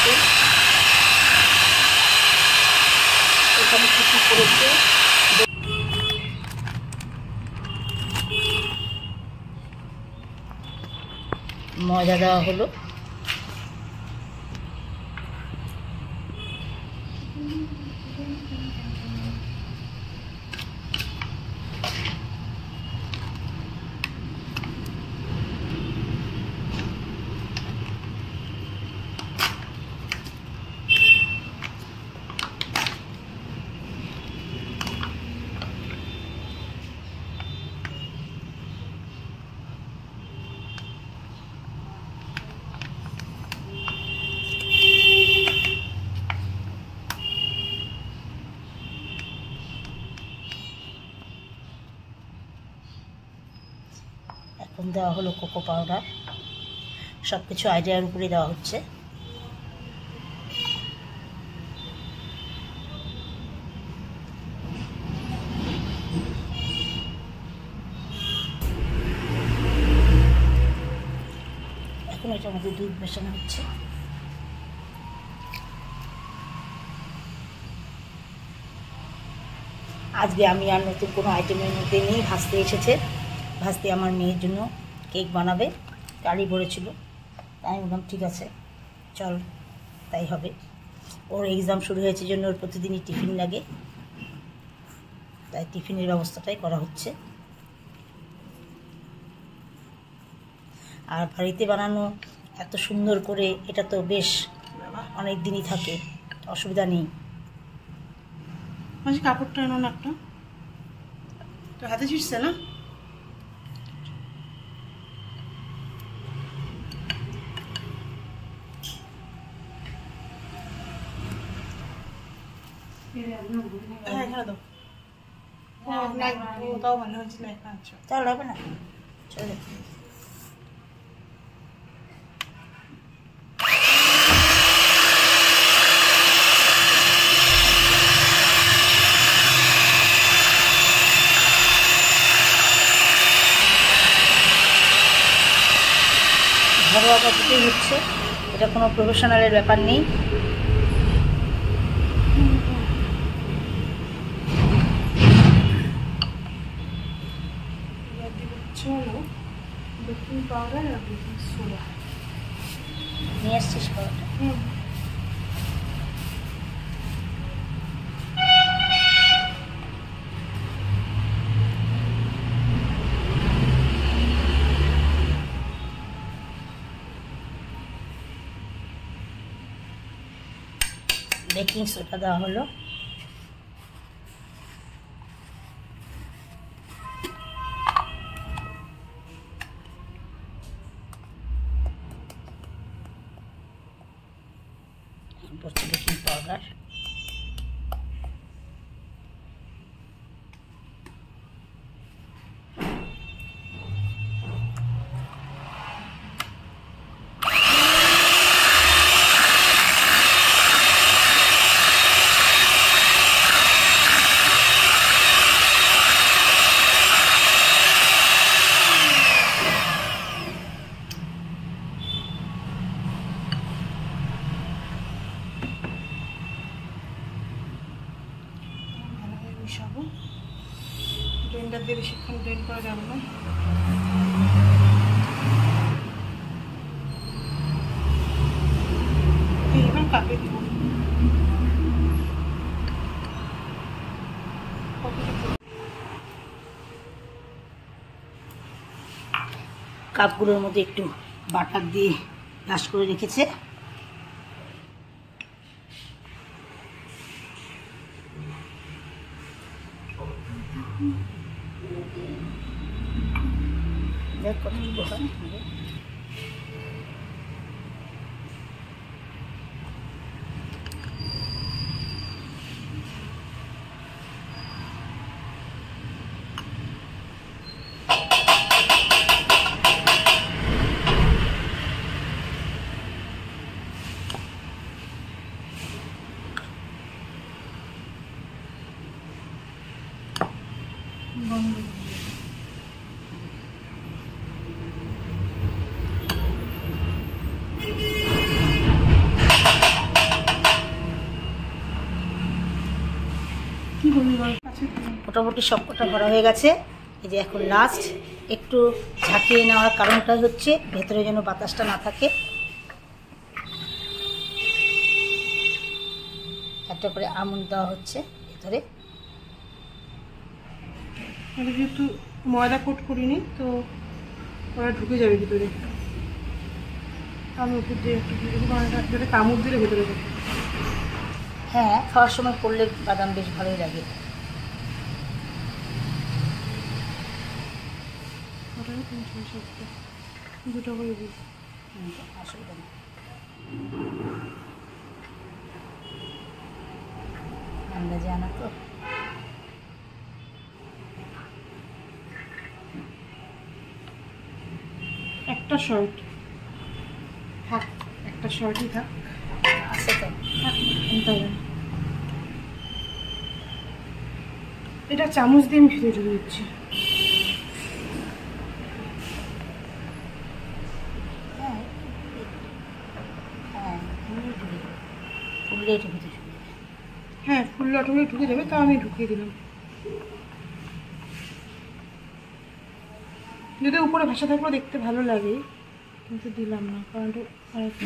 দেখুন এখানে কি কি করেছে। ময়দা দেওয়া হলো, এখন দেওয়া হলো কোকো পাউডার। সব কিছু আইডিয়ার উপরে দেওয়া হচ্ছে। এখন এটার মধ্যে দুধ মেশানো হচ্ছে। আজকে আমি আর নতুন কোনো আইটেমের মধ্যে নেই। ভাজতে এসেছে, ভাজতে আমার মেয়ের জন্য কেক বানাবে, গাড়ি ভরেছিল। তাই আমি বললাম ঠিক আছে চল, তাই হবে। ওর এক্সাম শুরু হয়েছে জন্য ওর প্রতিদিনই টিফিন লাগে, তাই টিফিনের ব্যবস্থাটাই করা হচ্ছে। আর বাড়িতে বানানো এত সুন্দর করে, এটা তো বেশ অনেক দিনই থাকে, অসুবিধা নেই। কাপড়টা এনো না একটা, তো হাতে ছিটছে না। হ্যাঁ এখানে দাও, তাও ভালো হয়েছে না। আচ্ছা তাহলে হবে না, চলে ঘরোয়া পদ্ধতিই হচ্ছে, এটা কোনো প্রফেশনালের ব্যাপার নেই। বেকিং পাউডার আর বেকিং সোডা নিয়ে আসছিস খাবারটা। বেকিং সোডা দেওয়া হলো, পড়ছে বেকিং পাউডার। মিশাবো, ব্লেন্ডার দিয়ে বেশিক্ষণ ব্লেন্ড করা যাবে না। এবার কাপে দিব, কাপগুলোর মধ্যে একটু বাটার দিয়ে ব্রাশ করে রেখেছে। দেখ কতটুকু হয়। মোটামুটি সবকটা ভরা হয়ে গেছে। এই যে এখন লাস্ট একটু ঝাঁকিয়ে নেওয়ার কারণটা হচ্ছে ভেতরে যেন বাতাসটা না থাকে। একটা করে আমন্ড দেওয়া হচ্ছে ভেতরে। যেহেতু ময়দা কোট করিনি তো ওরা ঢুকে যাবে ভিতরে। আমি ওপর দিয়ে একটু দিয়ে দেবো, যাতে কামড় দিলে ভেতরে যাবে। হ্যাঁ, খাওয়ার সময় করলে বাদাম বেশ ভালোই লাগে। দুটো করে দিই, অসুবিধা নেই। আন্দাজে আনা তো। একটা শর্ট থাক, একটা শর্টই থাক। আছে তো। এটা চামচ দিয়ে আমি ভিতরে ঢুকে দিচ্ছি। ফুললে এটা ভিতরে ঢুকে যাবে। হ্যাঁ, ফুললে অটোমেটিক ঢুকে যাবে, তা আমি ঢুকিয়ে দিলাম। যদি উপরে ভাষা থাকলেও দেখতে ভালো লাগে, কিন্তু দিলাম না, কারণ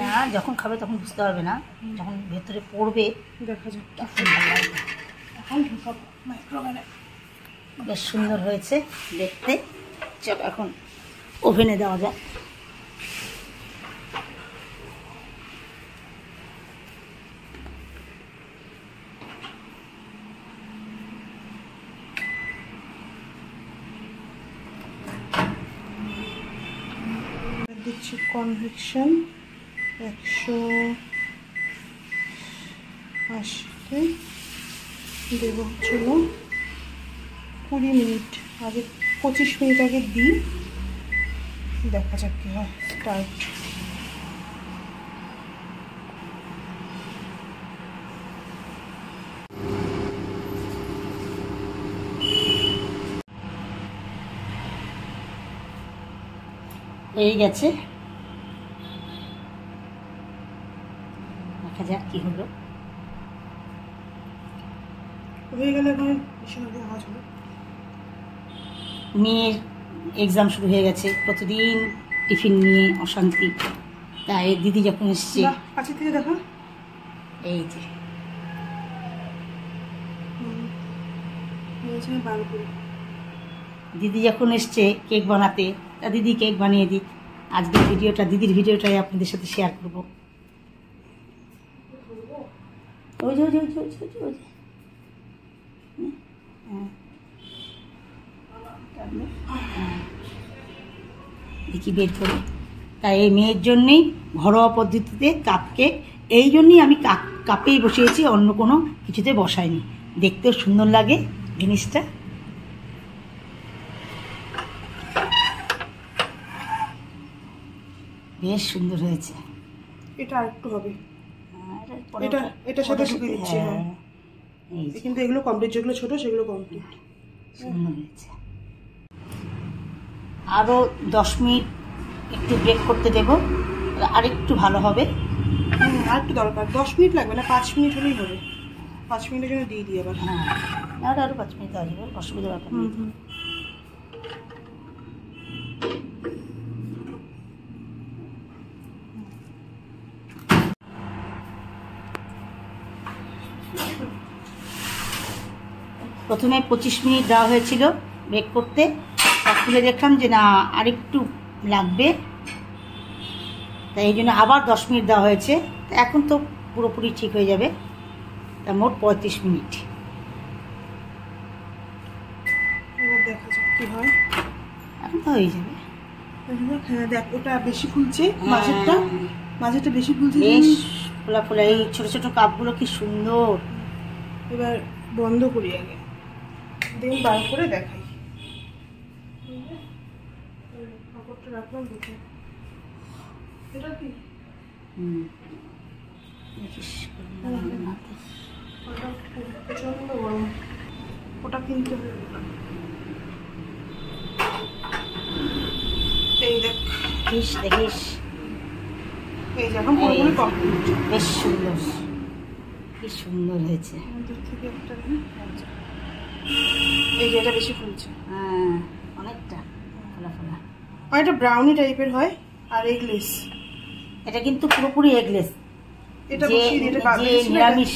না, যখন খাবে তখন বুঝতে পারবে না, যখন ভেতরে পড়বে দেখা যাক। তখন ভালো লাগবে। এখন ঢুকাবো মাইক্রোওভেনে। বেশ সুন্দর হয়েছে দেখতে। চল এখন ওভেনে দেওয়া যায়। দিচ্ছি কনভেকশন 180-তে দেবো হচ্ছিল 20 মিনিট আগে, 25 মিনিট আগে দিই, দেখা যাক কি হয়। স্টার্ট। হয়ে গেছে, দেখা যাক কি হলো। হয়ে গেলে এখন বেশিরভাগ আওয়াজ হবে। মেয়ের এক্সাম শুরু হয়ে গেছে, প্রতিদিন টিফিন নিয়ে অশান্তি। তাই দিদি যখন এসছে, কাছে থেকে দেখো, এই যে দিদি যখন এসছে কেক বানাতে, তা দিদি কেক বানিয়ে দিক। আজকের ভিডিওটা দিদির ভিডিওটাই আপনাদের সাথে শেয়ার করবো। ওই যে ওই যে ওই যে ওই যে ওই যে দেখি বের করে। তাই এই মেয়ের জন্যেই ঘরোয়া পদ্ধতিতে কাপ কেক, এই জন্যই আমি কাপেই বসিয়েছি, অন্য কোনো কিছুতে বসাইনি। দেখতেও সুন্দর লাগে জিনিসটা। বেশ সুন্দর হয়েছে। এটা আরেকটু হবে, এটা এটার সাথে ঢুকে দিচ্ছি। কিন্তু এগুলো কমপ্লিট, যেগুলো ছোট সেগুলো কমপ্লিট। সুন্দর হয়েছে। আরও 10 মিনিট একটু ব্রেক করতে দেবো, আরেকটু ভালো হবে। আর একটু দরকার, 10 মিনিট লাগবে না, 5 মিনিট হলেই হবে। 5 মিনিটের জন্য দিয়ে দিই আবার। হ্যাঁ, আরও 5 মিনিট আসবে, অসুবিধা ব্যাপার নেই। প্রথমে 25 মিনিট দেওয়া হয়েছিল বেক করতে, খুলে দেখলাম যে না আরেকটু লাগবে, তাই এই জন্য আবার 10 মিনিট দেওয়া হয়েছে। তা এখন তো পুরোপুরি ঠিক হয়ে যাবে। তা মোট 35 মিনিট। এবার দেখা যাক কি হয়। এখন তো হয়ে যাবে। হ্যাঁ দেখ, ওটা বেশি ফুলছে, মাঝেরটা বেশি ফুলছে, বেশ ফোলা ফোলা। এই ছোট ছোট কাপগুলো কি সুন্দর। এবার বন্ধ করি আগে, দেন বার করে দেখাই। কাপড়টা রাখলাম দুটো। এটা কি প্রচন্ড গরম, ওটা কিনতে হবে। এই দেখ, দেখিস এই যে এখন পুরোপুরি কমপ্লিট। বেশ সুন্দর, কি সুন্দর হয়েছে। আমাদের থেকে একটা এই যে এটা বেশি ফুলছে। হ্যাঁ অনেকটা ফোলা ফোলা। আর এটা ব্রাউনি টাইপের হয় আর এগলেস। এটা কিন্তু পুরোপুরি এগলেস। এটা যে বসিয়ে দিয়ে এটা যে নিরামিষ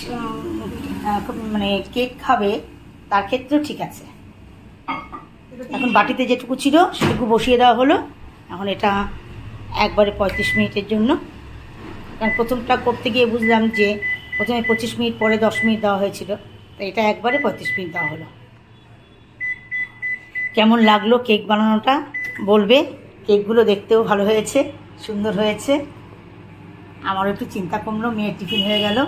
মানে কেক খাবে তার ক্ষেত্রেও ঠিক আছে। এখন বাটিতে যেটুকু ছিল সেটুকু বসিয়ে দেওয়া হলো। এখন এটা একবারে 35 মিনিটের জন্য, কারণ প্রথমটা করতে গিয়ে বুঝলাম যে প্রথমে 25 মিনিট পরে 10 মিনিট দেওয়া হয়েছিল, তো এটা একবারে 35 মিনিট দেওয়া হলো। কেমন লাগলো কেক বানানোটা বলবে। কেকগুলো দেখতেও ভালো হয়েছে, সুন্দর হয়েছে। আমারও একটু চিন্তা কমলো, মেয়ের টিফিন হয়ে গেল।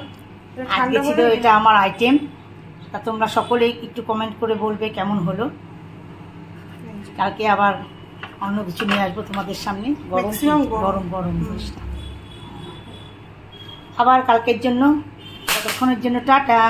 আজকে ছিল এটা আমার আইটেম। তা তোমরা সকলেই একটু কমেন্ট করে বলবে কেমন হলো। কালকে আবার অন্য কিছু নিয়ে আসবো তোমাদের সামনে, গরম গরম গরম জিনিসটা। আবার কালকের জন্য, ততক্ষণের জন্য টাটা।